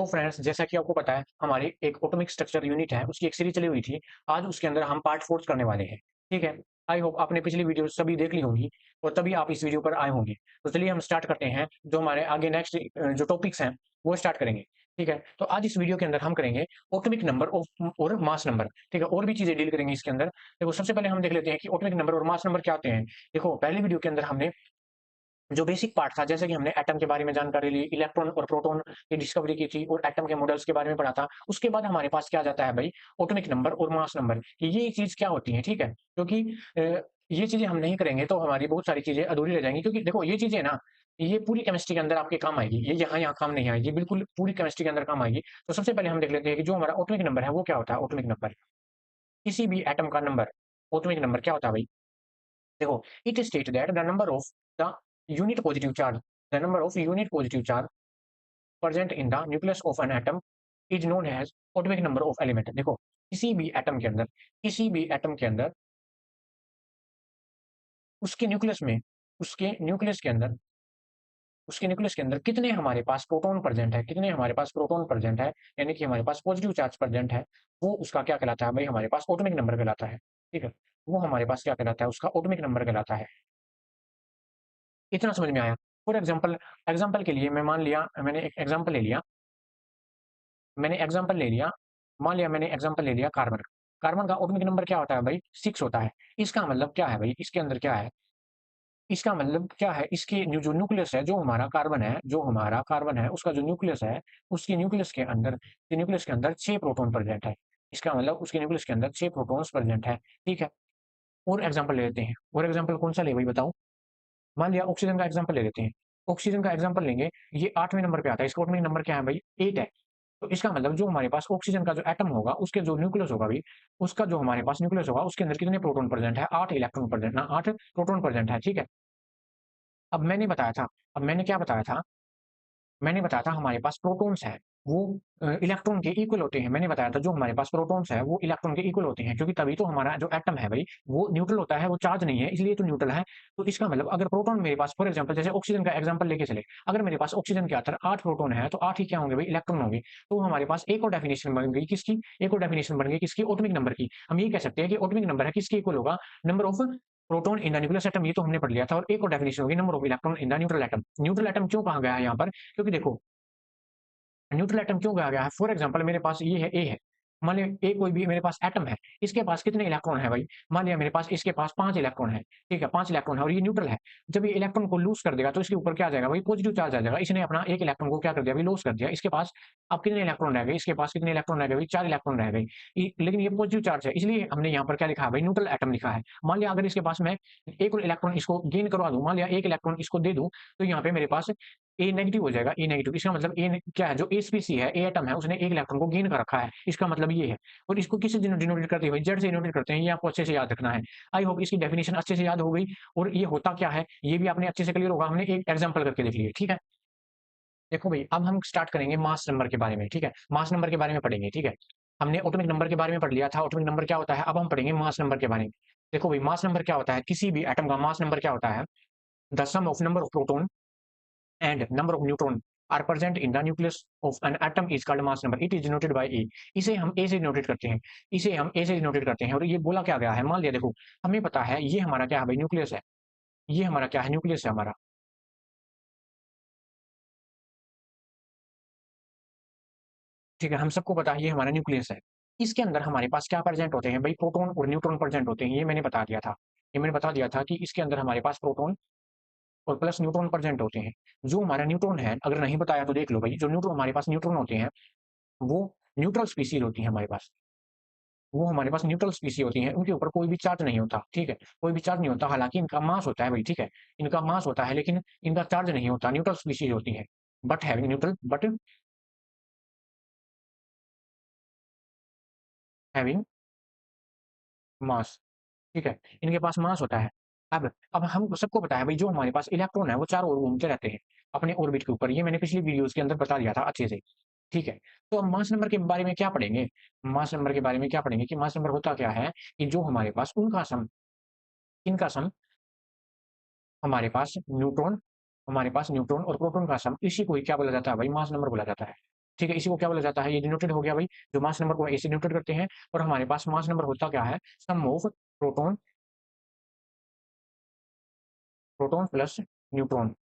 तो फ्रेंड्स, जैसा कि आपको पता है, हमारी एक एटॉमिक स्ट्रक्चर यूनिट है, उसकी एक सीरीज चली हुई थी। आज उसके अंदर हम पार्ट 4 करने वाले हैं, ठीक है? आई होप आपने पिछली वीडियो सभी देख ली होंगी और तभी आप इस वीडियो पर आए होंगे। तो चलिए हम स्टार्ट करते हैं, जो हमारे आगे नेक्स्ट जो टॉपिक्स हैं, वो स्टार्ट करेंगे, ठीक है? तो आज इस वीडियो के अंदर हम करेंगे एटॉमिक नंबर और मास नंबर, ठीक है? और भी चीज़ें डील करेंगे इसके अंदर। देखो, सबसे पहले हम देख लेते हैं कि एटॉमिक नंबर और मास नंबर क्या होते हैं। देखो, पहली वीडियो के अंदर हमने जो बेसिक पार्ट था, जैसे कि हमने एटम के बारे में जानकारी ली, इलेक्ट्रॉन और प्रोटॉन की डिस्कवरी की थी और एटम के मॉडल्स के बारे में पढ़ा था। उसके बाद हमारे पास क्या आ जाता है भाई, एटॉमिक नंबर और मास नंबर, कि ये चीज़ क्या होती है, ठीक है? क्योंकि ये चीज़ें हम नहीं करेंगे तो हमारी बहुत सारी चीज़ें अधूरी रह जाएँगी, क्योंकि देखो ये चीज़ें ना, ये पूरी केमिस्ट्री के अंदर आपके काम आएगी। ये यहाँ-यहाँ काम नहीं आएगी, बिल्कुल पूरी केमिस्ट्री के अंदर काम आएगी। तो सबसे पहले हम देख लेते हैं कि जो हमारा एटॉमिक नंबर है, वो क्या होता है एटॉमिक नंबर? किसी भी एटम का नंबर, एटॉमिक नंबर क्या होता है भाई? देखो, it state that the number of the unit positive charge, the number of unit positive charge present in the nucleus of an atom is known as atomic number of element। देखो, किसी भी atom के अंदर उसके nucleus में उसके nucleus के अंदर उसके न्यूक्लियस के अंदर कितने हमारे पास प्रोटॉन प्रेजेंट है, कितने हमारे पास प्रोटॉन प्रेजेंट है, यानी कि हमारे पास पॉजिटिव चार्ज प्रेजेंट है, वो उसका क्या कहलाता है भाई, हमारे पास एटॉमिक नंबर कहलाता है, ठीक है? वो हमारे पास क्या कहलाता है, उसका एटॉमिक नंबर कहलाता है। इतना समझ में आया? फॉर एग्जांपल, एग्जांपल के लिए मैं मान लिया, मैंने एक एग्जांपल ले लिया, मैंने एग्जांपल ले लिया, मान लिया मैंने एग्जांपल ले लिया कार्बन का। कार्बन का एटॉमिक नंबर क्या होता है भाई? 6 होता है। इसका मतलब क्या है भाई? इसके अंदर क्या है? इसका मतलब क्या है? इसकी जो न्यूक्लियस है, जो हमारा कार्बन है, उसका जो न्यूक्लियस है, उसके न्यूक्लियस के अंदर 6 प्रोटॉन प्रेजेंट है। इसका मतलब उसके न्यूक्लियस के अंदर 6 प्रोटॉन्स प्रेजेंट है, ठीक है? और एग्जांपल ले लेते हैं। और एग्जांपल कौन सा ले भाई, बताओ? मान लिया ऑक्सीजन का एग्जांपल ले लेते हैं। ऑक्सीजन का एग्जांपल लेंगे, ये 8वें नंबर पे आता है। इसका एटॉमिक नंबर क्या है भाई? 8 है। तो इसका मतलब जो हमारे पास ऑक्सीजन का जो एटम होगा, उसके जो न्यूक्लियस होगा भाई, उसका जो हमारे पास न्यूक्लियस होगा, उसके अंदर कितने प्रोटॉन प्रेजेंट है? 8 इलेक्ट्रॉन प्रेजेंट ना, 8 प्रोटॉन प्रेजेंट है, ठीक है? अब मैंने बताया था अब मैंने क्या बताया था? मैंने बताया था हमारे पास प्रोटॉन्स हैं, वो इलेक्ट्रॉन के इक्वल होते हैं। मैंने बताया था जो हमारे पास प्रोटॉन्स हैं, वो इलेक्ट्रॉन के इक्वल होते हैं, क्योंकि तभी तो हमारा जो एटम है भाई, वो न्यूट्रल होता है, वो चार्ज नहीं है, इसलिए तो न्यूट्रल है। तो इसका मतलब अगर प्रोटॉन मेरे पास, फॉर एग्जांपल जैसे ऑक्सीजन का एग्जांपल लेके चले, अगर मेरे पास ऑक्सीजन के अंदर 8 प्रोटॉन है, तो 8 ही क्या होंगे भाई? इलेक्ट्रॉन होंगे। तो हमारे पास एक और डेफिनिशन बन गई किसकी? एक और डेफिनिशन बन गई किसकी? एटॉमिक नंबर की। हम ये कह सकते हैं कि एटॉमिक नंबर है किसके इक्वल होगा? Number of proton in the nucleus atom, ये तो हमने पढ़ लिया था। और एक और डेफिनिशन होगी number of electron in the neutral atom. Neutral atom क्यों कहा गया है यहाँ पर? क्योंकि देखो, न्यूट्रल एटम क्यों कहा गया है? फॉर एग्जांपल मेरे पास ये है, ए है। मान लिया ए कोई भी मेरे पास एटम है, इसके पास कितने इलेक्ट्रॉन है भाई? मान लिया मेरे पास, इसके पास 5 इलेक्ट्रॉन है, ठीक है? 5 इलेक्ट्रॉन है और ये न्यूट्रल है। जब ये इलेक्ट्रॉन को लूज़ कर देगा, तो इसके ऊपर क्या आ जाएगा भाई? पॉजिटिव चार्ज आ जाएगा। इसने अपना 1 इलेक्ट्रॉन को क्या कर दिया भाई? लॉस कर दिया। इसके पास अब कितने इलेक्ट्रॉन रह गए? इसके पास कितने इलेक्ट्रॉन रह गए भाई? 4 इलेक्ट्रॉन रह गए। लेकिन ये पॉजिटिव चार्ज है, इसलिए हमने यहाँ पर क्या लिखा है भाई? न्यूट्रल एटम लिखा है। मान लिया अगर इसके पास मैं 1 और इलेक्ट्रॉन इसको गेन करवा दूँ, मान लिया 1 इलेक्ट्रॉन इसको दे दूँ, तो यहाँ पे मेरे पास ए नेगेटिव हो जाएगा, ए नेगेटिव। इसका मतलब ए क्या है? जो ए स्पीसी है, ए एटम है, उसने 1 इलेक्ट्रॉन को गेन कर रखा है। इसका मतलब ये है। और इसको किससे डिनोटेट करते हैं भाई? जेड से डिनोटेट करते हैं। ये आपको अच्छे से याद रखना है। आई होप इसकी डेफिनेशन अच्छे से याद हो गई और ये होता क्या है, ये भी आपने अच्छे से क्लियर होगा। हमने एक एग्जांपल करके देख लिया, ठीक है? देखो भाई, अब हम स्टार्ट करेंगे मास नंबर के बारे में, ठीक है? मास नंबर के बारे में पढ़ेंगे, ठीक है? हमने एटॉमिक नंबर के बारे में पढ़ लिया था, एटॉमिक नंबर क्या होता है। अब हम पढ़ेंगे मास नंबर के बारे में। देखो भाई, मास नंबर क्या होता है? किसी भी एटम का मास नंबर क्या होता है? The sum of number of proton and number of neutron are present in the nucleus of an atom is called mass number। it is denoted by a। इसे हम a से denotate करते हैं, इसे हम a से डिनोटेट करते हैं। और ये बोला क्या गया है, मान लिया देखो, हमें पता है ये हमारा क्या है भाई? न्यूक्लियस है। ये हमारा क्या है? न्यूक्लियस है हमारा, ठीक है? हम सबको पता है ये हमारा न्यूक्लियस है। इसके अंदर हमारे पास क्या प्रेजेंट होते हैं भाई? प्रोटॉन और न्यूट्रॉन प्रेजेंट होते हैं। ये मैंने बता दिया था, ये मैंने बता दिया था कि इसके अंदर हमारे पास प्रोटॉन और प्लस न्यूट्रॉन प्रेजेंट होते हैं। जो हमारा न्यूट्रॉन है, अगर नहीं बताया तो देख लो भाई, जो न्यूट्रॉन हमारे पास न्यूट्रॉन होते हैं, वो न्यूट्रल स्पीसीज होती है हमारे पास। वो हमारे पास न्यूट्रल स्पीसी होती हैं, उनके ऊपर कोई भी चार्ज नहीं होता, ठीक है? कोई भी चार्ज नहीं होता, हालाँकि इनका मास होता है भाई, ठीक है? इनका मास होता है, लेकिन इनका चार्ज नहीं होता, न्यूट्रल स्पीसीज होती हैं। बट हैविंग मास, ठीक है? इनके पास मास होता है। अब हम सबको पता है भाई, जो हमारे पास इलेक्ट्रॉन है, वो चारों ओर घूमते रहते हैं, अपने ऑर्बिट के ऊपर। ये मैंने पिछली वीडियोज़ के अंदर बता दिया था अच्छे से, ठीक है? तो अब मास नंबर के बारे में क्या पढ़ेंगे? मास नंबर के बारे में क्या पढ़ेंगे कि मास नंबर होता क्या है, कि जो हमारे पास उनका सम, इनका सम, हमारे पास न्यूट्रॉन और प्रोटॉन का सम, इसी को ही क्या बोला जाता है भाई? मास नंबर बोला जाता है। ठीक है, इसी को क्या बोला जाता है, ये डिनोटेड हो गया भाई, जो मास नंबर को ऐसे डिनोटेड करते हैं, और हमारे पास मास नंबर होता क्या है, sum of proton proton plus neutron,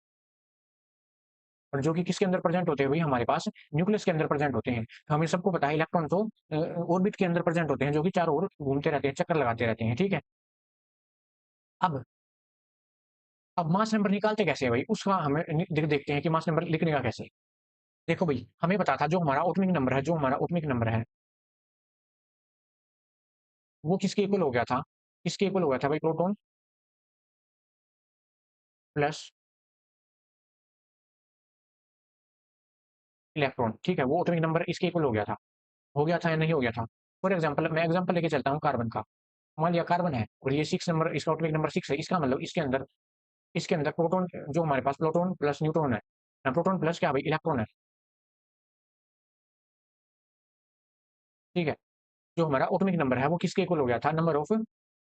और जो कि किसके अंदर प्रेजेंट होते हैं भाई, हमारे पास न्यूक्लियस के अंदर प्रेजेंट होते हैं। तो हमें सबको पता है इलेक्ट्रॉन तो ऑर्बिट के अंदर प्रेजेंट होते हैं, जो कि चारों ओर घूमते रहते हैं, चक्कर लगाते रहते हैं, ठीक है। अब अब मास नंबर निकालते कैसे हैं भाई, उसका हमें देखते हैं कि मास नंबर लिखने का कैसे। देखो भाई, हमें पता था जो हमारा एटॉमिक नंबर है, जो हमारा एटॉमिक नंबर है, वो किसके इक्वल हो गया था, किसके इक्वल हो गया था भाई, प्रोटॉन प्लस इलेक्ट्रॉन, ठीक है, वो एटॉमिक नंबर इसके इक्वल हो गया था या नहीं हो गया था। फॉर एग्जाम्पल, मैं एग्जाम्पल लेके चलता हूँ कार्बन का। मान लिया कार्बन है और ये 6 नंबर, इसका एटॉमिक नंबर 6 है, इसका मतलब इसके अंदर प्रोटॉन, जो हमारे पास प्रोटॉन प्लस न्यूट्रॉन है, प्रोटॉन प्लस क्या भाई, इलेक्ट्रॉन है, ठीक है। जो हमारा एटॉमिक नंबर है वो किसके इक्वल हो गया था, number of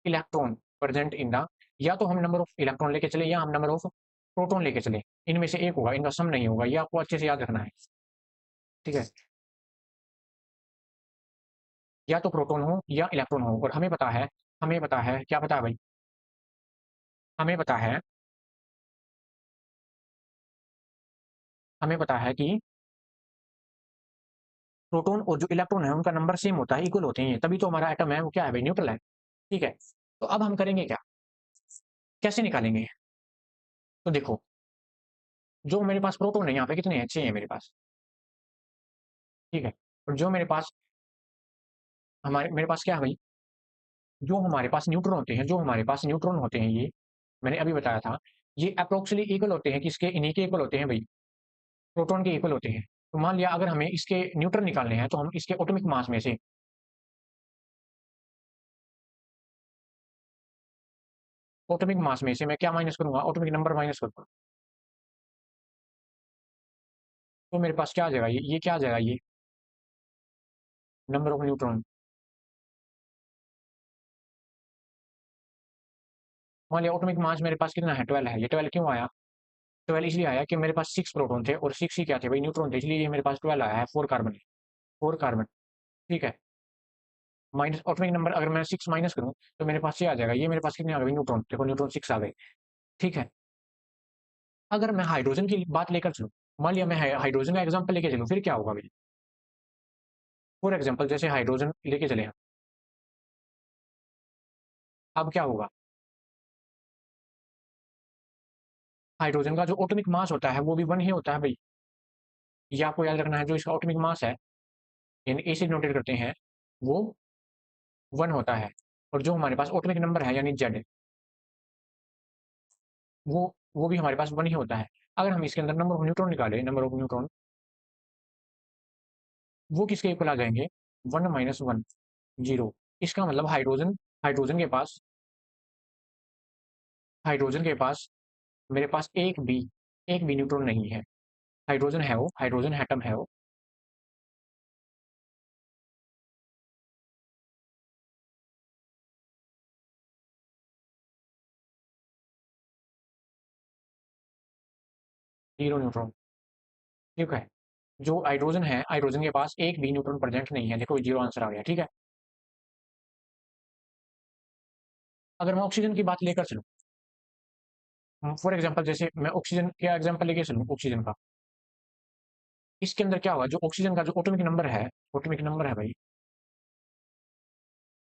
electron present in the, या तो हम नंबर ऑफ इलेक्ट्रॉन लेके चले या हम नंबर ऑफ प्रोटॉन लेके चले, इनमें से एक होगा, इनका सम नहीं होगा, ये आपको अच्छे से याद रखना है, ठीक है। या तो प्रोटॉन हो या इलेक्ट्रॉन हो, और हमें पता है क्या पता है भाई, हमें पता है हमें पता है कि प्रोटॉन और जो इलेक्ट्रॉन है उनका नंबर सेम होता है, इक्वल होते हैं, तभी तो हमारा एटम है वो क्या है भाई, न्यूट्रल है, ठीक है। तो अब हम करेंगे क्या, कैसे निकालेंगे, तो देखो, जो मेरे पास प्रोटॉन है यहाँ पे कितने हैं, 6 है मेरे पास, ठीक है। और जो मेरे पास क्या है भाई, जो हमारे पास न्यूट्रॉन होते हैं, जो हमारे पास न्यूट्रॉन होते हैं, ये मैंने अभी बताया था, ये अप्रोक्सीमेटली इक्वल होते हैं, किसके, इन्हीं के इक्वल होते हैं भाई, प्रोटॉन के इक्वल होते हैं। तो मान लिया अगर हमें इसके न्यूट्रन निकालने हैं, तो हम इसके एटॉमिक मास में से, एटॉमिक मास में से मैं क्या माइनस करूंगा, एटॉमिक नंबर माइनस करूंगा, तो मेरे पास क्या आ जाएगा, ये क्या आ जाएगा, ये नंबर ऑफ न्यूट्रॉन। मान लिया एटॉमिक मास मेरे पास कितना है, 12 है, ये 12 क्यों आया, 12 इसलिए आया कि मेरे पास 6 प्रोटॉन थे और 6 ही क्या थे भाई, न्यूट्रॉन थे, इसलिए ये मेरे पास 12 आया है, 4 कार्बन है, 4 कार्बन, ठीक है। माइनस एटॉमिक नंबर अगर मैं 6 माइनस करूं, तो मेरे पास ये आ जाएगा, ये मेरे पास कितने आ गए न्यूट्रॉन, देखो न्यूट्रॉन 6 आ गए, ठीक है। अगर मैं हाइड्रोजन की बात लेकर चलूं, मान लिया मैं हाइड्रोजन का एग्जाम्पल लेके चलूं, फिर क्या होगा भाई, फॉर एग्जाम्पल जैसे हाइड्रोजन लेके चले हैं, अब क्या होगा, हाइड्रोजन का जो एटॉमिक मास होता है वो भी 1 ही होता है भाई, ये आपको याद रखना है, जो इसका एटॉमिक मास है, यानी ए से नोटेट करते हैं, वो 1 होता है, और जो हमारे पास एटॉमिक नंबर है यानी जेड, वो भी हमारे पास 1 ही होता है। अगर हम इसके अंदर नंबर ऑफ न्यूट्रॉन निकालें, नंबर ऑफ न्यूट्रॉन, वो किसके इक्वल आ जाएंगे, 1 - 1 0। इसका मतलब हाइड्रोजन के पास हाइड्रोजन के पास मेरे पास एक भी न्यूट्रॉन नहीं है, हाइड्रोजन है वो, हाइड्रोजन एटम है वो, 0 न्यूट्रॉन, ठीक है। जो हाइड्रोजन है, हाइड्रोजन के पास एक भी न्यूट्रॉन प्रेजेंट नहीं है, देखो 0 आंसर आ गया, ठीक है। अगर मैं ऑक्सीजन की बात लेकर चलूँ, फॉर एग्जांपल जैसे मैं ऑक्सीजन का एग्जांपल लेके चलूँ, ऑक्सीजन का, इसके अंदर क्या होगा, जो ऑक्सीजन का जो एटॉमिक नंबर है भाई,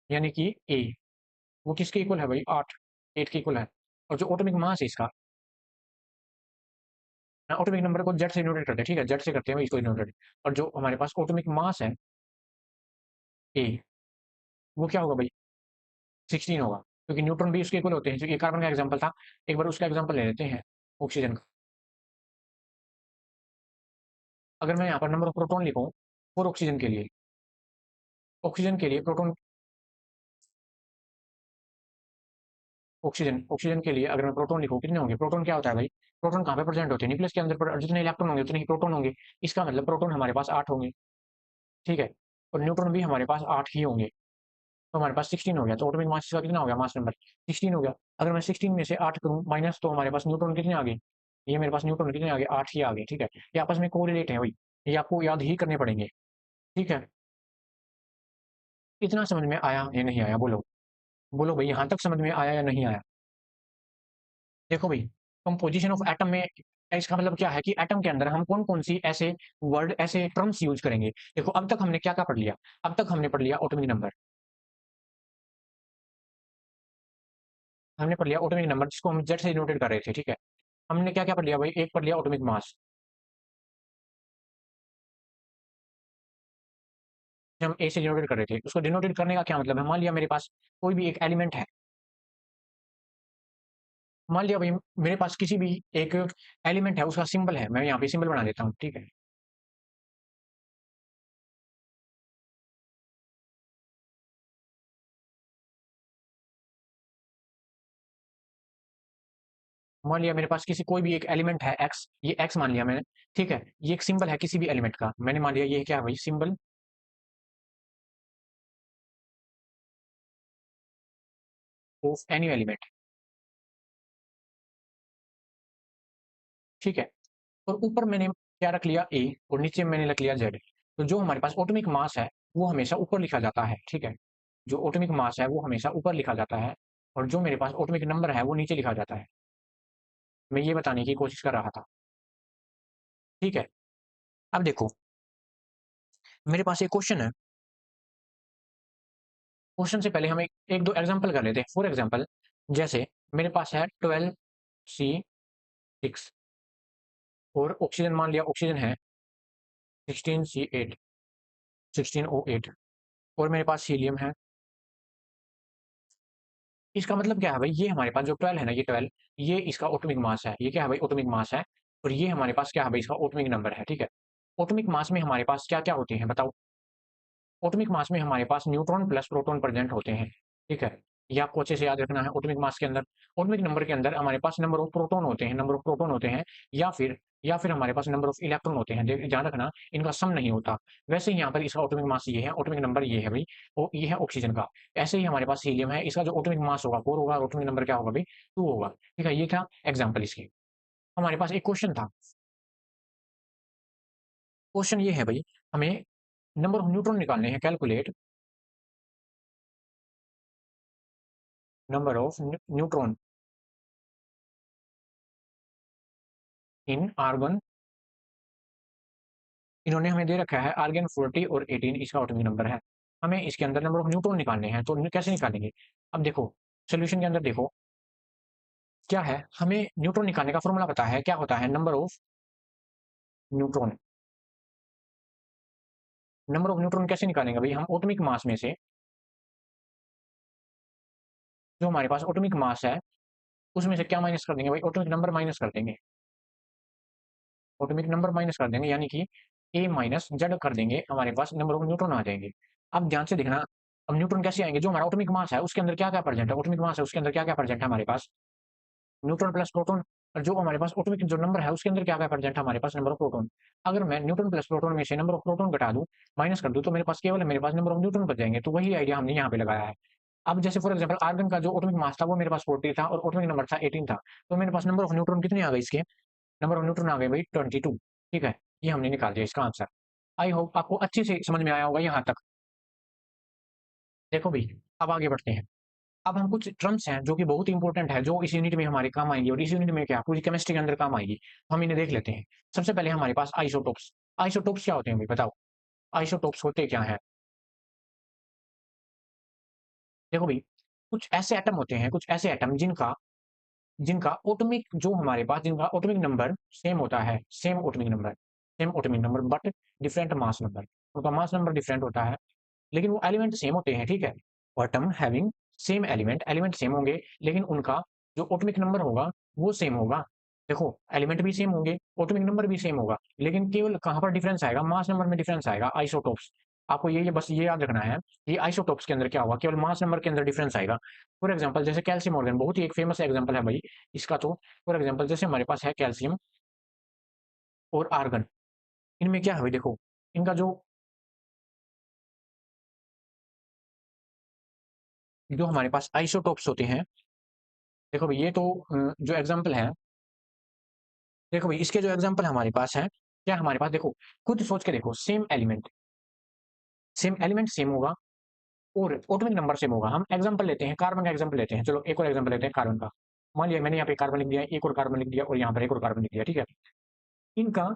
यानी कि ए, वो किसके इक्वल है भाई, 8, 8 के इक्वल है। और जो एटॉमिक मास है इसका, एटॉमिक नंबर को जेड से डिनोटेट करते हैं, ठीक है, जेड से करते हैं भाई इसको डिनोटेट, और जो हमारे पास एटॉमिक मास है ए, वो क्या होगा भाई, 16 होगा, क्योंकि न्यूट्रॉन भी उसके इक्वल होते हैं, जो ये कार्बन का एग्जाम्पल था, एक बार उसका एग्जाम्पल ले लेते हैं, ऑक्सीजन का। अगर मैं यहाँ पर नंबर ऑफ प्रोटॉन लिखूँ, और ऑक्सीजन के लिए प्रोटॉन, ऑक्सीजन के लिए अगर मैं प्रोटॉन लिखूँ, कितने होंगे, प्रोटॉन क्या होता है भाई, प्रोटॉन कहाँ पे प्रेजेंट होते हैं, न्यूक्लियस के अंदर, और जितने इलेक्ट्रॉन होंगे उतने ही प्रोटॉन होंगे, इसका मतलब प्रोटॉन हमारे पास 8 होंगे, ठीक है। और न्यूट्रॉन भी हमारे पास 8 ही होंगे, तो हमारे पास 16 हो गया, तो एटॉमिक मास का कितना हो गया, मास नंबर 16 हो गया। अगर मैं 16 में से 8 करूँ माइनस, तो हमारे पास न्यूट्रॉन कितने आ गए, ये मेरे पास न्यूट्रॉन कितने आ गए, 8 ही आ गए, ठीक है। ये आपस में कोरिलेट है भाई, ये आपको याद ही करने पड़ेंगे, ठीक है? इतना समझ में आया या नहीं आया बोलो? बोलो भई यहाँ तक समझ में आया या नहीं आया? देखो भई, कंपोज़िशन ऑफ एटम में इसका मतलब क्या है कि एटम के अंदर हम कौन-कौन सी ऐसे वर्ड, ऐसे टर्म्स यूज़ करेंगे। देखो अब तक हमने क्या-क्या पढ़ लिया? अब तक हमने पढ़ लिया एटॉमिक नंबर, हमने पढ़ लिया एटॉमिक नंबर जिसको हम जेड से डिनोटेड कर रहे थे, ठीक है? हमने क्या-क्या पढ़ लिया भाई? एक पढ़ लिया एटॉमिक मास, जो हम ए से डिनोटेड कर रहे थे। उसको डिनोटेड करने का क्या मतलब है? मान लिया मेरे पास कोई भी एक एलिमेंट है, मान लिया भई मेरे पास किसी भी एक एलिमेंट है, उसका सिंबल है, मैं यहाँ पे सिंबल बना देता हूँ, ठीक है? मान लिया मेरे पास किसी कोई भी एक एलिमेंट है एक्स, ये एक्स मान लिया मैंने, ठीक है? ये एक सिंबल है किसी भी एलिमेंट का, मैंने मान लिया ये क्या है भाई? सिंबल ऑफ एनी एलिमेंट, ठीक है? और ऊपर मैंने क्या रख लिया? ए, और नीचे मैंने रख लिया जेड। तो जो हमारे पास एटॉमिक मास है, वो हमेशा ऊपर लिखा जाता है, ठीक है? जो एटॉमिक मास है, वो हमेशा ऊपर लिखा जाता है, और जो मेरे पास एटॉमिक नंबर है, वो नीचे लिखा जाता है। मैं ये बताने की कोशिश कर रहा था, ठीक है? अब देखो, मेरे पास एक क्वेश्चन है, क्वेश्चन से पहले हम एक 1-2 एग्ज़ाम्पल कर लेते हैं। फॉर एग्ज़ाम्पल, जैसे मेरे पास है 12C6, और ऑक्सीजन मान लिया ऑक्सीजन है 16C8, 16O8, और मेरे पास हीलियम है। इसका मतलब क्या है भाई? ये हमारे पास जो 12 है ना, ये 12, ये इसका एटॉमिक मास है। ये क्या है भाई? एटॉमिक मास है, और ये हमारे पास क्या है भाई? इसका एटॉमिक नंबर है, ठीक है? एटॉमिक मास में हमारे पास क्या-क्या होते हैं बताओ? एटॉमिक मास में हमारे पास न्यूट्रॉन प्लस प्रोटॉन प्रेजेंट होते हैं, ठीक है? ये आपको अच्छे से याद रखना है। एटॉमिक मास के अंदर, एटॉमिक नंबर के अंदर हमारे पास नंबर ऑफ प्रोटॉन होते हैं, नंबर ऑफ प्रोटॉन होते हैं, या फिर हमारे पास नंबर ऑफ इलेक्ट्रॉन होते हैं। ध्यान रखना, इनका सम नहीं होता। वैसे ही यहाँ पर इसका एटॉमिक मास ये है, एटॉमिक नंबर ये है भाई, ये है ऑक्सीजन का। ऐसे ही हमारे पास हीलियम है, इसका जो एटॉमिक मास होगा 4 होगा, एटॉमिक नंबर क्या होगा भाई? 2 होगा, ठीक है? ये था एग्जाम्पल इसके। हमारे पास एक क्वेश्चन था, क्वेश्चन ये है भाई, हमें नंबर ऑफ न्यूट्रॉन निकालने हैं, calculate number of neutron in argon. इन्होंने हमें दे रखा है आर्गन 40 और 18, इसका एटॉमिक नंबर है। हमें इसके अंदर नंबर ऑफ न्यूट्रॉन निकालने हैं, तो कैसे निकालेंगे? अब देखो, सॉल्यूशन के अंदर देखो क्या है, हमें न्यूट्रॉन निकालने का फॉर्मूला पता है, क्या होता है? Number of neutron. Number of neutron कैसे निकालेंगे भाई? हम एटॉमिक मास में से, जो हमारे पास एटॉमिक मास है, उसमें से क्या माइनस कर देंगे भाई? एटॉमिक नंबर माइनस कर देंगे। एटॉमिक नंबर माइनस कर देंगे, यानी कि ए माइनस जेड कर देंगे, हमारे पास नंबर ऑफ न्यूट्रॉन आ जाएंगे। अब ध्यान से देखना, अब न्यूट्रॉन कैसे आएंगे? जो हमारा एटॉमिक मास है उसके अंदर क्या क्या प्रेजेंट है? एटॉमिक मास है उसके अंदर क्या क्या प्रेजेंट है हमारे पास? Neutron plus proton. और जो हमारे पास एटॉमिक जो नंबर है उसके अंदर क्या क्या प्रेजेंट है हमारे पास? Number of proton. अगर मैं न्यूट्रॉन प्लस प्रोटॉन में से नंबर ऑफ प्रोटॉन घटा दूं, माइनस कर दूं, तो मेरे पास केवल मेरे पास नंबर ऑफ न्यूट्रॉन बच जाएंगे। तो वही आइडिया हमने यहाँ पे लगाया है। अब जैसे फॉर एग्जांपल आर्गन का जो एटॉमिक मास था वो मेरे पास 40 था, और एटॉमिक नंबर था 18 था, तो मेरे पास नंबर ऑफ न्यूट्रॉन कितने आ गए इसके? नंबर ऑफ न्यूट्रॉन आ गए भाई 22, ठीक है? ये हमने निकाल दिया इसका आंसर। आई होप आपको अच्छे से समझ में आया होगा यहाँ तक। देखो भाई, अब आगे बढ़ते हैं। अब हम कुछ टर्म्स हैं जो कि बहुत इंपॉर्टेंट है, जो इस यूनिट में हमारे काम आएंगी, और इस यूनिट में क्या पूरी केमिस्ट्री के अंदर काम आएगी, तो हम इन्हें देख लेते हैं। सबसे पहले हमारे पास आइसोटोप्स। आइसोटोप्स क्या होते हैं भाई बताओ? आइसोटोप्स होते क्या हैं? देखो भाई, कुछ ऐसे एटम होते हैं, कुछ ऐसे एटम जिनका जिनका एटॉमिक जो हमारे पास जिनका एटॉमिक नंबर सेम होता है, same atomic number but different mass number. उनका मास नंबर डिफरेंट होता है, लेकिन वो एलिमेंट सेम होते हैं, ठीक है? Atom having same element, element same होंगे, लेकिन उनका जो एटॉमिक नंबर होगा वो सेम होगा। देखो, एलिमेंट भी सेम होंगे, एटॉमिक नंबर भी सेम होगा, लेकिन केवल कहाँ पर डिफरेंस आएगा? मास नंबर में डिफरेंस आएगा। आइसोटोप्स, आपको ये बस ये याद रखना है, ये आइसोटोप्स के अंदर क्या होगा? केवल मास नंबर के अंदर डिफरेंस आएगा। फॉर एग्जांपल जैसे कैल्शियम ऑर्गन, बहुत ही एक फेमस एग्जांपल है भाई इसका। तो फॉर एग्जांपल जैसे हमारे पास है कैल्शियम और आर्गन, इनमें क्या है भाई? देखो, इनका जो हमारे पास आइसोटोप्स होते हैं, देखो भाई ये तो जो एग्जांपल है, देखो भाई इसके जो एग्जांपल हमारे पास हैं, क्या हमारे पास देखो, खुद सोच के देखो, सेम एलिमेंट सेम होगा और एटॉमिक नंबर सेम होगा। हम एग्जांपल लेते हैं, कार्बन का एग्जांपल लेते हैं। चलो एक और एग्जांपल लेते हैं कार्बन का। मान लिया मैंने यहाँ पे कार्बन लिख दिया, एक और कार्बन लिख दिया और यहाँ पर एक और कार्बन लिख दिया, ठीक है। इनका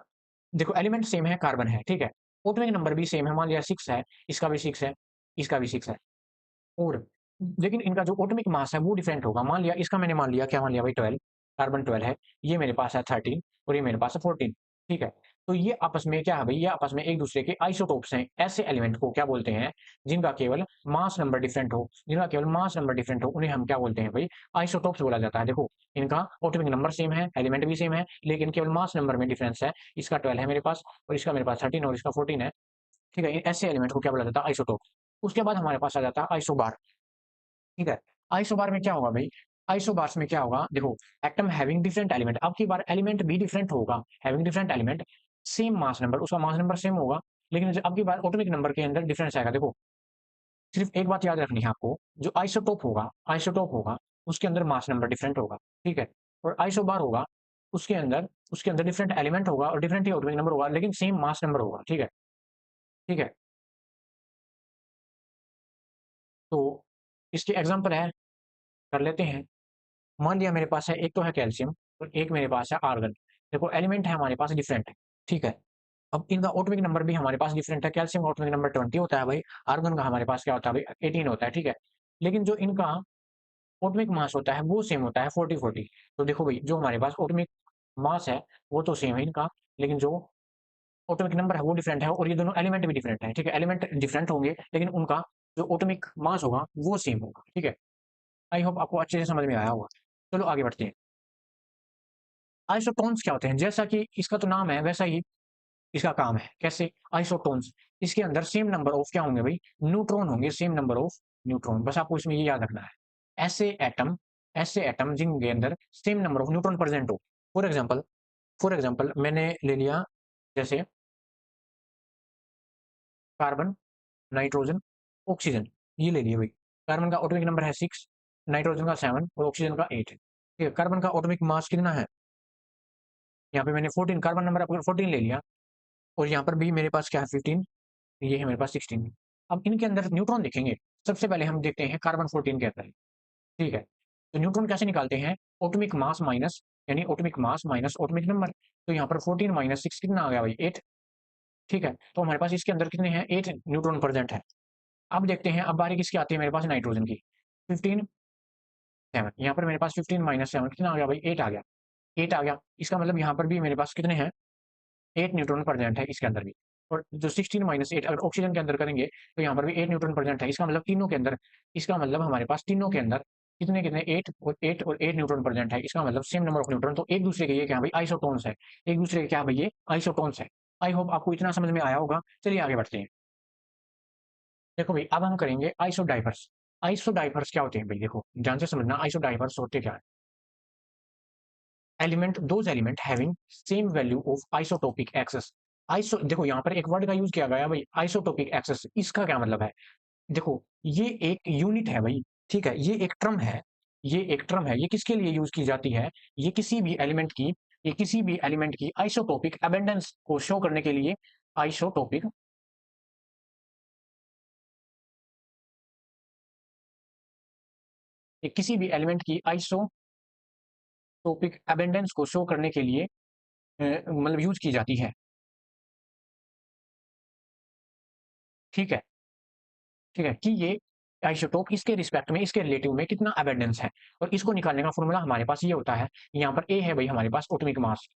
देखो एलिमेंट सेम है, कार्बन है, ठीक है। एटॉमिक नंबर भी सेम है, मान लिया 6 है, इसका भी 6 है, इसका भी 6 है। और लेकिन इनका जो एटॉमिक मास है वो डिफरेंट होगा। मान लिया इसका मैंने मान लिया, क्या मान लिया भाई, 12, कार्बन 12 है, ये मेरे पास है 13 और ये मेरे पास है 14, ठीक है। तो ये आपस में क्या है भाई, ये आपस में एक दूसरे के आइसोटोप्स हैं। ऐसे एलिमेंट को क्या बोलते हैं, जिनका केवल मास नंबर डिफरेंट हो, जिनका केवल मास नंबर डिफरेंट हो, उन्हें हम क्या बोलते हैं भाई, आइसोटोप्स बोला जाता है। देखो इनका एटॉमिक नंबर सेम है, एलिमेंट भी सेम है, लेकिन केवल मास नंबर में डिफरेंस है। इसका 12 है मेरे पास और इसका मेरे पास 13 और इसका 14 है, ठीक है। ऐसे एलिमेंट को क्या बोला जाता है, आइसोटोप। उसके बाद हमारे पास आ जाता है आइसोबार, ठीक है। आइसोबार में क्या होगा भाई, आइसोबार्स में क्या होगा, देखो एटम हैविंग डिफरेंट एलिमेंट, अब की बार एलिमेंट भी डिफरेंट होगा, having different element, same mass number, उसका मास नंबर सेम होगा, लेकिन अब की बार एटॉमिक नंबर के अंदर डिफरेंस आएगा। देखो सिर्फ एक बात याद रखनी है आपको, जो आइसोटोप होगा उसके अंदर मास नंबर डिफरेंट होगा, ठीक है। और आइसोबार होगा उसके अंदर डिफरेंट एलिमेंट होगा और डिफरेंट ही एटॉमिक नंबर होगा, लेकिन सेम मास नंबर होगा, ठीक है, ठीक है। तो इसके एग्जांपल है, कर लेते हैं। मान लिया मेरे पास है, एक तो है कैल्शियम और एक मेरे पास है आर्गन। देखो एलिमेंट है हमारे पास डिफरेंट है, ठीक है। अब इनका एटॉमिक नंबर भी हमारे पास डिफरेंट है। कैल्शियम का एटॉमिक नंबर 20 होता है भाई, आर्गन का हमारे पास क्या होता है भाई, 18 होता है, ठीक है। लेकिन जो इनका एटॉमिक मास होता है वो सेम होता है, 40-40। तो देखो भाई, जो हमारे पास एटॉमिक मास है वो तो सेम है इनका, लेकिन जो एटॉमिक नंबर है वो डिफरेंट है, और ये दोनों एलिमेंट भी डिफरेंट है, ठीक है। एलिमेंट डिफरेंट होंगे लेकिन उनका जो एटॉमिक मास होगा वो सेम होगा, ठीक है। आई होप आपको अच्छे से समझ में आया होगा। चलो आगे बढ़ते हैं। आइसोटोन्स क्या होते हैं, जैसा कि इसका तो नाम है वैसा ही इसका काम है। कैसे, आइसोटोन्स, इसके अंदर सेम नंबर ऑफ क्या होंगे भाई, न्यूट्रॉन होंगे, सेम नंबर ऑफ न्यूट्रॉन। बस आपको इसमें ये याद रखना है। ऐसे एटम ऐसे एटम जिनके अंदर same number of neutron present हो। फॉर एग्जांपल मैंने ले लिया, जैसे कार्बन, नाइट्रोजन, ऑक्सीजन, ये ले लिया भाई। कार्बन का एटॉमिक नंबर है 6, नाइट्रोजन का 7 और ऑक्सीजन का 8, ठीक है। कार्बन का एटॉमिक मास कितना है, यहाँ पे मैंने 14, कार्बन नंबर 14 ले लिया, और यहाँ पर भी मेरे पास क्या है 15, ये है मेरे पास 16। अब इनके अंदर न्यूट्रॉन देखेंगे। सबसे पहले हम देखते हैं कार्बन 14 के अंदर, ठीक है। तो न्यूट्रॉन कैसे निकालते हैं, एटॉमिक मास माइनस, यानी atomic mass minus atomic number. तो यहाँ पर 14 माइनस 6 कितना आ गया भाई, 8, ठीक है। तो हमारे पास इसके अंदर कितने हैं, 8 न्यूट्रॉन प्रेजेंट है। अब देखते हैं, अब बारी किसकी आती है मेरे पास, नाइट्रोजन की। 15, 7, यहाँ पर मेरे पास 15 माइनस 7 कितना आ गया भाई, 8 आ गया, 8 आ गया। इसका मतलब यहाँ पर भी मेरे पास कितने हैं, 8 न्यूट्रॉन प्रेजेंट है इसके अंदर भी। और जो 16 माइनस 8 अगर ऑक्सीजन के अंदर करेंगे तो यहाँ पर भी 8 न्यूट्रॉन प्रेजेंट है। इसका मतलब तीनों के अंदर, इसका मतलब हमारे पास तीनों के अंदर कितने कितने, 8 न्यूट्रॉन प्रेजेंट है। इसका मतलब सेम नंबर ऑफ न्यूट्रॉन, तो एक दूसरे के ये क्या भाई, आइसोटोन्स है। एक दूसरे के क्या भाई, ये आइसोटोन्स है। आई होप आपको इतना समझ में आया होगा। चलिए आगे बढ़ते हैं। देखो भाई, अब हम करेंगे आइसोडाइवर्स। आइसोडाइवर्स क्या होते हैं भाई, देखो ध्यान से समझना, आइसोडाइवर्स होते क्या है। Element, those element having same value of isotopic excess. Iso, देखो यहाँ पर एक वर्ड का यूज किया गया भाई, आइसोटोपिक एक्सेस। इसका क्या मतलब है, देखो ये एक यूनिट है भाई, ठीक है, ये एक टर्म है, ये एक टर्म है। ये किसके लिए यूज की जाती है, ये किसी भी एलिमेंट की, ये किसी भी एलिमेंट की आइसोटोपिक अबेंडेंस को शो करने के लिए, आइसोटोपिक, ये किसी भी एलिमेंट की आइसोटोपिक अबेंडेंस को शो करने के लिए मतलब यूज की जाती है, ठीक है, ठीक है। कि ये आइसोटोप इसके रिस्पेक्ट में, इसके रिलेटिव में कितना अबेंडेंस है। और इसको निकालने का फॉर्मूला हमारे पास ये होता है, यहाँ पर ए है भाई हमारे पास एटॉमिक मास,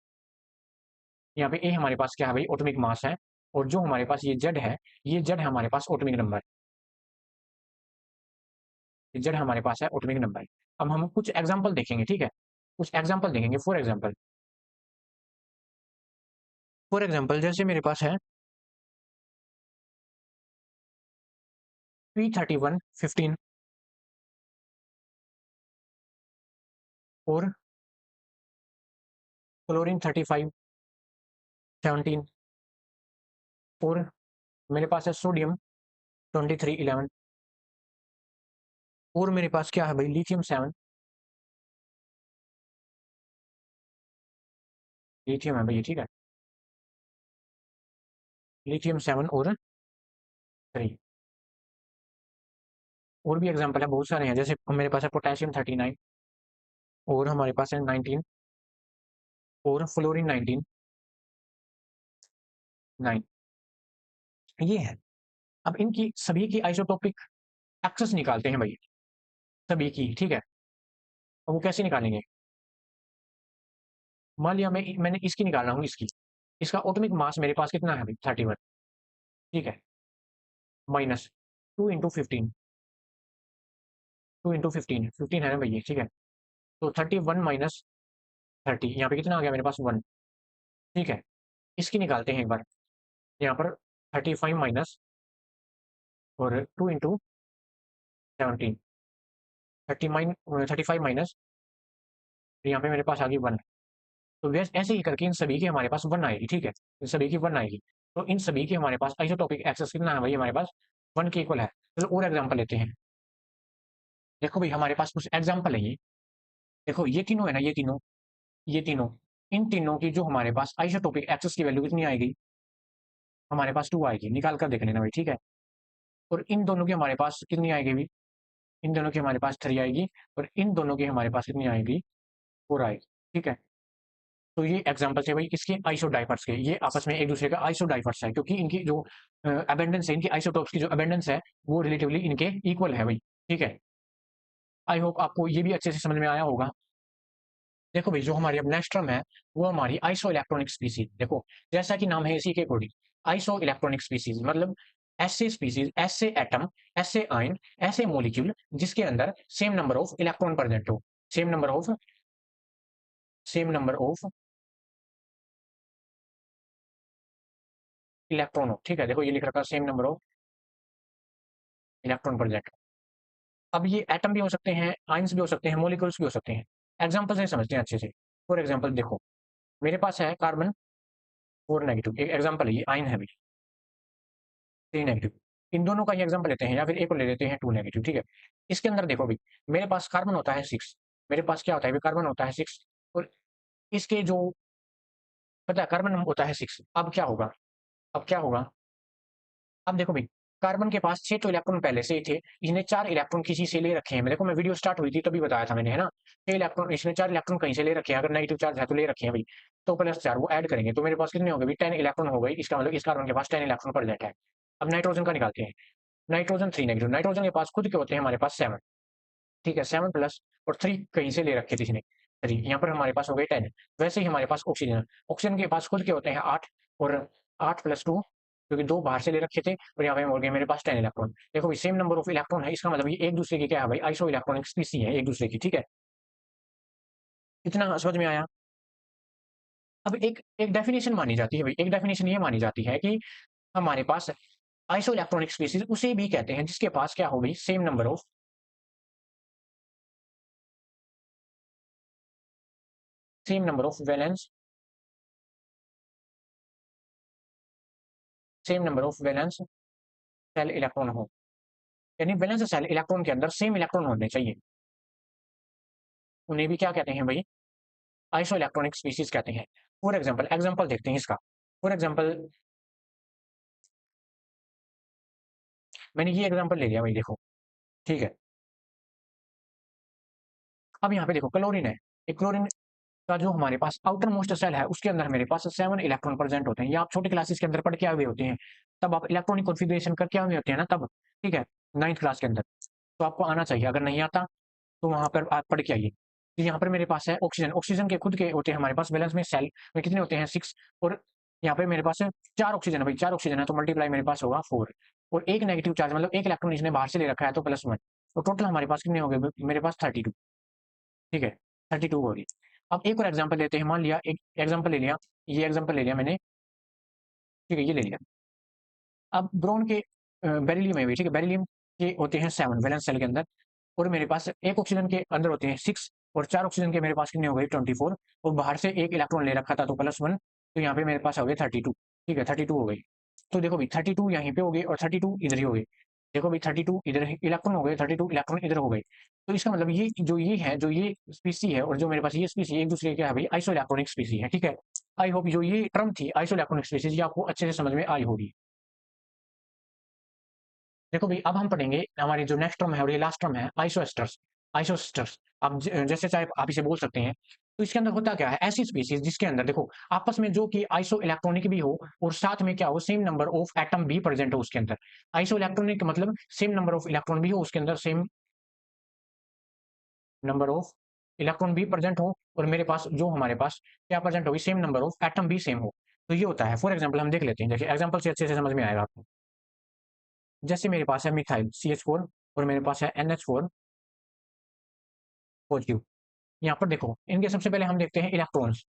यहाँ पे ए हमारे पास क्या है भाई, एटॉमिक मास है। और जो हमारे पास ये जेड है, ये जेड है हमारे पास एटॉमिक नंबर, ये जेड हमारे पास है एटॉमिक नंबर। अब हम कुछ एग्जांपल देखेंगे, ठीक है, कुछ एग्जांपल देखेंगे। फॉर एग्जांपल जैसे मेरे पास है P31 15 और क्लोरीन 35 17, और मेरे पास है सोडियम 23 11, और मेरे पास क्या है भाई, लिथियम 7, लिथियम है भाई, ठीक है। लिथियम 7 और 3। और भी एग्जांपल है, बहुत सारे हैं, जैसे मेरे पास है पोटेशियम 39 और हमारे पास है 19 और फ्लोरीन 19 9। ये है। अब इनकी सभी की आइसोटोपिक एक्सेस निकालते हैं भाई, सभी की, ठीक है। और वो कैसे निकालेंगे? मान लिया मैंने इसकी निकाल रहा हूँ, इसका एटॉमिक मास मेरे पास कितना है भाई? 31, ठीक है। माइनस 2 × 15, 2 × 15, 15 है ना भैया, ठीक है। तो 31 माइनस 30, यहाँ पे कितना आ गया मेरे पास? 1, ठीक है। इसकी निकालते हैं एक बार, यहाँ पर 35 माइनस और 2 × 17, 35 माइनस, यहाँ पे मेरे पास आ गई 1। तो वैसे ऐसे ही करके इन सभी की हमारे पास 1 आएगी, ठीक है। इन सभी की 1 आएगी। तो इन सभी की हमारे पास आइसोटोपिक एक्सेस कितना है भाई? हमारे पास 1 के इक्वल है। चलो और एग्जांपल लेते हैं। देखो भाई, हमारे पास कुछ एग्जांपल है ये। देखो ये तीनों है ना, ये तीनों, इन तीनों की जो हमारे पास आइसोटोपिक एक्सेस की वैल्यू कितनी आएगी? हमारे पास 2 आएगी, निकाल कर देख लेना भाई, ठीक है। और इन दोनों की हमारे पास कितनी आएगी भी? इन दोनों की हमारे पास 3 आएगी, और इन दोनों की हमारे पास कितनी आएगी? 4 आएगी, ठीक है। तो ये एग्जांपल है भाई इसके आइसोडाइपर्स के, ये आपस में एक दूसरे का आइसोडाइपर्स है, क्योंकि इनकी जो अबेंडेंस है, इनकी आइसोटोप्स की जो अबेंडेंस है, वो रिलेटिवली इनके इक्वल है भाई, ठीक है। आई होप आपको ये भी अच्छे से समझ में आया होगा। देखो भाई, जो हमारी अब नेक्स्ट टर्म है, वो हमारी आइसो इलेक्ट्रॉनिक स्पीसीज। देखो, जैसा कि नाम है इसी के अकॉर्डिंग, आइसो इलेक्ट्रॉनिक स्पीसीज मतलब ऐसे स्पीसीज, ऐसे एटम, ऐसे आयन, ऐसे मोलिक्यूल जिसके अंदर same number of electron present हो, same number of, same number of electron हो, ठीक है। देखो ये लिख रखा है same number of electron present. अब ये एटम भी हो सकते हैं, आयंस भी हो सकते हैं, मोलिक्यूल्स भी हो सकते हैं। एग्जांपल से समझते हैं अच्छे से। फॉर एग्जांपल देखो, मेरे पास है कार्बन 4 नेगेटिव, एक एग्जांपल है, ये आयन है भाई, 3 नेगेटिव। इन दोनों का ही एग्जांपल लेते हैं, या फिर एक को ले लेते हैं 2 नेगेटिव, ठीक है। इसके अंदर देखो भाई, मेरे पास कार्बन होता है 6, मेरे पास क्या होता है? कार्बन होता है 6, और इसके जो, पता है, कार्बन होता है 6। अब क्या होगा? अब क्या होगा? अब देखो भाई, कार्बन के पास 6 तो इलेक्ट्रॉन पहले से ही थे, इसने 4 इलेक्ट्रॉन किसी से ले रखे हैं। मैं देखो, मैं वीडियो स्टार्ट हुई थी तभी बताया था मैंने, है ना। 6 इलेक्ट्रॉन, इसने 4 इलेक्ट्रॉन कहीं से ले रखे हैं, अगर नेगेटिव चार्ज है तो ले रखे हैं भाई। तो प्लस 4 वो ऐड करेंगे, तो मेरे पास कितने हो गए भाई? 10 इलेक्ट्रॉन हो गई। इसका मतलब इस कार्बन के पास 10 इलेक्ट्रॉन प्रेजेंट है। अब नाइट्रोजन का निकालते हैं। नाइट्रोजन 3 नेगेटिव, नाइट्रोजन के पास खुद के होते हैं हमारे पास 7, ठीक है। 7 प्लस और 3 कहीं से ले रखे थे इसने, 3, यहाँ पर हमारे पास हो गए 10। वैसे ही हमारे पास ऑक्सीजन, ऑक्सीजन के पास खुद के होते हैं 8, और 8 प्लस 2, क्योंकि 2 बाहर से ले रखे थे, और यहाँ पे हो गए मेरे पास 10 इलेक्ट्रॉन। देखो भाई, सेम नंबर ऑफ इलेक्ट्रॉन है, इसका मतलब ये एक दूसरे की क्या है भाई? आइसो इलेक्ट्रॉनिक स्पीसी है एक दूसरे की, ठीक है। इतना समझ में आया? अब एक एक डेफिनेशन मानी जाती है भाई, एक डेफिनेशन ये मानी जाती है कि हमारे पास आइसो इलेक्ट्रॉनिक स्पीसीज उसे भी कहते हैं जिसके पास क्या हो गई? Same number of, same number of valence, same number of valence shell electron हो। यानी वैलेंस सेल इलेक्ट्रॉन के अंदर सेम इलेक्ट्रॉन होने चाहिए। उन्हें भी क्या कहते हैं भाई? आइसो इलेक्ट्रॉनिक स्पीसीज कहते हैं। फॉर एग्जाम्पल, एग्जाम्पल देखते हैं इसका। फॉर एग्जाम्पल, मैंने ये एग्जाम्पल ले लिया भाई, देखो, ठीक है। अब यहाँ पे देखो, क्लोरीन है। एक क्लोरीन का जो हमारे पास आउटर मोस्ट सेल है, उसके अंदर मेरे पास 7 इलेक्ट्रॉन प्रेजेंट होते हैं। ये आप छोटी क्लासेस के अंदर पढ़ के आए हुए होते हैं, तब आप इलेक्ट्रॉनिक कॉन्फ़िगरेशन करके आए हुए होते हैं ना, तब, ठीक है, 9th क्लास के अंदर। तो आपको आना चाहिए, अगर नहीं आता तो वहां पर आप पढ़ के आइए। तो यहाँ पर मेरे पास है ऑक्सीजन, ऑक्सीजन के खुद के होते हैं हमारे पास बैलेंस में, सेल में कितने होते हैं? 6। और यहाँ पे मेरे पास 4 ऑक्सीजन है भाई, 4 ऑक्सीजन है, तो मल्टीप्लाई मेरे पास होगा 4। और एक नेगेटिव चार्ज मतलब एक इलेक्ट्रॉन इसने बाहर से ले रखा है, तो +1। तो टोटल हमारे पास कितने हो गए? मेरे पास 32, ठीक है, 32 हो गई। अब एक और एग्जाम्पल लेते हैं, मान लिया एक एग्जाम्पल ले लिया, ये एग्जाम्पल ले लिया मैंने, ठीक है, ये ले लिया। अब ब्रोन के बेरिलियम है, ठीक है, बेरिलियम के होते हैं 7 वैलेंस सेल के अंदर, और मेरे पास एक ऑक्सीजन के अंदर होते हैं 6, और 4 ऑक्सीजन के मेरे पास कितने हो गए? 24, और बाहर से एक इलेक्ट्रॉन ले रखा था, तो +1। तो यहाँ पे मेरे पास हो गए 32, ठीक है, 32 हो गई। तो देखो भाई, 32 यहीं पे हो गए और 32 इधर ही हो गए। देखो भाई, 32 इधर इलेक्ट्रॉन हो गए, 32 इलेक्ट्रॉन इधर हो गए। तो इसका मतलब ये जो ये है, जो ये स्पीसी है, और जो मेरे पास ये स्पीसी, एक दूसरे क्या है भाई? आइसो इलेक्ट्रॉनिक स्पीसी है, ठीक है। आई होप जो ये टर्म थी आइसोइलेक्ट्रॉनिक स्पीशीज ये आपको अच्छे से समझ में आई होगी। देखो भाई अब हम पढ़ेंगे हमारी जो नेक्स्ट टर्म है और ये लास्ट टर्म है आइसोएस्टर्स। आइसोएस्टर्स आप जैसे चाहे आप इसे बोल सकते हैं। तो इसके अंदर होता क्या है, ऐसी स्पीशीज जिसके अंदर देखो आपस में जो कि आइसो इलेक्ट्रॉनिक भी हो और साथ में क्या हो, सेम नंबर ऑफ एटम भी प्रेजेंट हो उसके अंदर। आइसो इलेक्ट्रॉनिक मतलब सेम नंबर ऑफ इलेक्ट्रॉन भी हो उसके अंदर, सेम नंबर ऑफ इलेक्ट्रॉन भी प्रेजेंट हो और मेरे पास जो हमारे पास क्या प्रेजेंट होगी, सेम नंबर ऑफ एटम भी सेम हो। तो ये होता है। फॉर एग्जाम्पल हम देख लेते हैं, देखिए एग्जाम्पल से अच्छे से समझ में आएगा आपको। जैसे मेरे पास है मिथाइल CH4 और मेरे पास है NH4 पॉजिटिव। यहाँ पर देखो इनके सबसे पहले हम देखते हैं इलेक्ट्रॉन्स।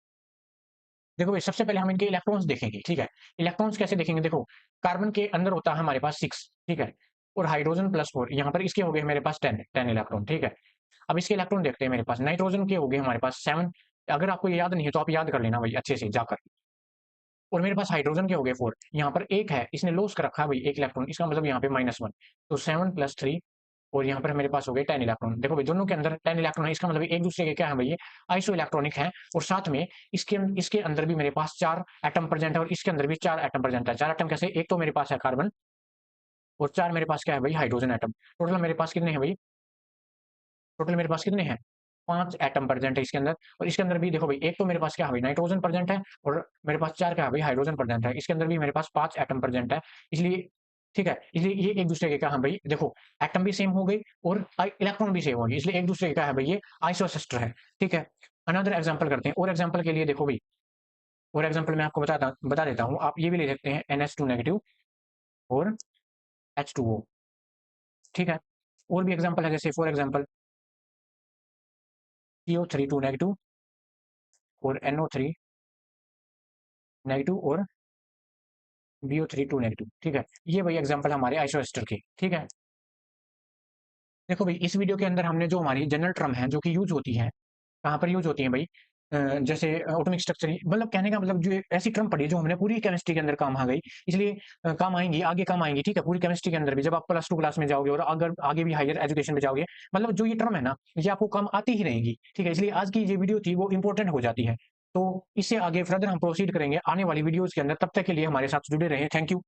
देखो भाई सबसे पहले हम इनके इलेक्ट्रॉन्स देखेंगे, ठीक है। इलेक्ट्रॉन्स कैसे देखेंगे, देखो कार्बन के अंदर होता है हमारे पास 6, ठीक है, और हाइड्रोजन +4, यहाँ पर इसके हो गए मेरे पास 10 इलेक्ट्रॉन, ठीक है। अब इसके इलेक्ट्रॉन देखते हैं मेरे पास, नाइट्रोजन के हो गए हमारे पास 7। अगर आपको ये याद नहीं है तो आप याद कर लेना भाई अच्छे से जाकर। और मेरे पास हाइड्रोजन के हो गए 4, यहाँ पर एक है इसने लॉस कर रखा है भाई एक इलेक्ट्रॉन, इसका मतलब यहाँ पे -1। तो 7 + 3 और यहाँ पर मेरे पास हो गए 10 इलेक्ट्रॉन। देखो भाई दोनों के अंदर 10 इलेक्ट्रॉन है, इसका मतलब एक दूसरे के क्या है भाई, ये आइसो इलेक्ट्रॉनिक है। और साथ में इसके अंदर भी मेरे पास 4 एटम प्रेजेंट है और इसके अंदर भी 4 एटम प्रेजेंट है। 4 एटम कैसे, एक तो मेरे पास है कार्बन और 4 मेरे पास क्या है भाई, हाइड्रोजन एटम। टोटल मेरे पास कितने हैं भाई, टोटल मेरे पास कितने हैं, 5 एटम प्रेजेंट है इसके अंदर। और इसके अंदर भी देखो भाई एक तो मेरे पास क्या है भाई, नाइट्रोजन प्रेजेंट है और मेरे पास 4 क्या है भाई, हाइड्रोजन प्रेजेंट है। इसके अंदर भी मेरे पास 5 एटम प्रेजेंट है। इसलिए ठीक है, इसलिए ये एक दूसरे के क्या है भाई, देखो एटम भी सेम हो गई और इलेक्ट्रॉन भी सेम हो गई, इसलिए एक दूसरे के क्या है भाई, ये आइसोसिस्टर है, ठीक है। अनदर एग्जांपल करते हैं, और एग्जांपल के लिए देखो भाई, और एग्जांपल मैं आपको बता देता हूँ, आप ये भी ले सकते हैं NH2 नेगेटिव और H2O, ठीक है। और भी एग्जांपल है, जैसे फॉर एग्जांपल CO3 2 नेगेटिव और NO3 नेगेटिव और BO3 2 नेगेटिव, ठीक है। ये वही एग्जांपल हमारे आइसोएस्टर के, ठीक है। देखो भाई इस वीडियो के अंदर हमने जो हमारी जनरल टर्म है जो कि यूज होती है, कहाँ पर यूज होती है भाई, जैसे एटॉमिक स्ट्रक्चर, मतलब कहने का मतलब जो ऐसी टर्म पड़ी है जो हमने पूरी केमिस्ट्री के अंदर काम आ गई, इसलिए काम आएंगी, आगे काम आएंगी, ठीक है। पूरी केमिस्ट्री के अंदर भी जब आप +2 क्लास में जाओगे और अगर आगे भी हायर एजुकेशन में जाओगे, मतलब जो ये टर्म है ना, ये आपको काम आती ही रहेंगी, ठीक है। इसलिए आज की ये वीडियो थी वो इंपॉर्टेंट हो जाती है। तो इससे आगे फर्दर हम प्रोसीड करेंगे आने वाली वीडियोज के अंदर। तब तक के लिए हमारे साथ जुड़े रहे, थैंक यू।